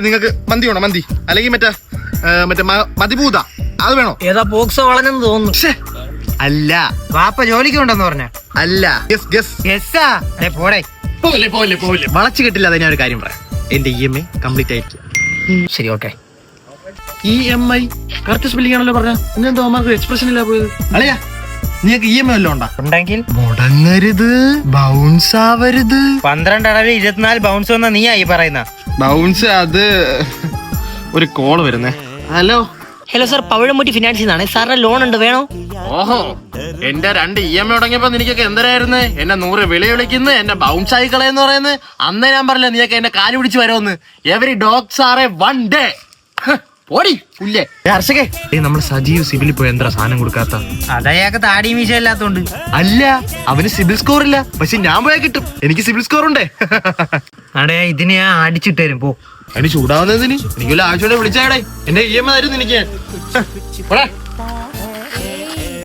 നിങ്ങൾക്ക് മന്തി വേണോ? മന്തി അല്ലെങ്കിൽ മറ്റേ മതിഭൂത അത് വേണോ? ഏതാ പോക്സോ വളഞ്ഞെന്ന് തോന്നുന്നു. അല്ല. വാപ്പ ജോലിക്ക് ഉണ്ടെന്ന് പറഞ്ഞ അല്ല. പോടെ വളച്ചു കിട്ടില്ല. അത് ഞാൻ ഒരു കാര്യം പറയാം. എന്റെ EMI കംപ്ലീറ്റ് ആയിട്ട്. ശരി, ഓക്കെ. EMI കറക്റ്റ് സ്പെല്ലിംഗ് ആണല്ലോ പറഞ്ഞ. ഇന്നെന്തോ അമ്മക്ക് എക്സ്പ്രഷൻ ഇല്ല പോയത്. അളിയാ നിനക്ക് EMI വല്ലതും ഉണ്ടോ? ഉണ്ടെങ്കിൽ മുടങ്ങരുത്, ബൗൺസ് ആവരുത്. 12 അടവിൽ 24 ബൗൺസ് വന്ന നീ ആയി പറയുന്ന ബൗൺസ്. അത് ഒരു കോള് വരുന്നേ. ഹലോ സർ, പവിഴമുറ്റി ഫിനാൻസിൽ നിന്നാണ്. സാറിന് ലോൺ ഉണ്ട്, വേണോ? ഓഹോ, എന്റെ 2 EMI തുടങ്ങിയപ്പോ നിനക്കൊക്കെ എന്തരായിരുന്നു? എന്നെ 100 വിളി വിളിക്കുന്നു, എന്നെ ബൗൺസ് ആയി കളയെന്ന് പറയുന്നത്. അന്നേ ഞാൻ പറഞ്ഞില്ല നീയൊക്കെ എന്നെ കാല് പിടിച്ച് വരുമെന്ന്. Every dogs R A one day. നമ്മൾ സജീവ് സിബിലിൽ പോയി എന്താ സാധനം കൊടുക്കാത്ത? അതയാൾക്ക് താടി മീശ ഇല്ലാത്തോണ്ട്. അല്ല, അവന് സിബിൽ സ്കോർ ഇല്ല. പക്ഷെ ഞാൻ പോയാൽ കിട്ടും. എനിക്ക് സിബിൽ സ്കോർ ഉണ്ടേ. അടേ, ഇതിനെ ഞാൻ അടിച്ചിട്ട് തരും. പോ. അതിന് ചൂടാവുന്നതിന് എനിക്കൊരു ആഴ്ചയോടെ വിളിച്ചാടേ. എന്റെ EMI തരും എനിക്ക്.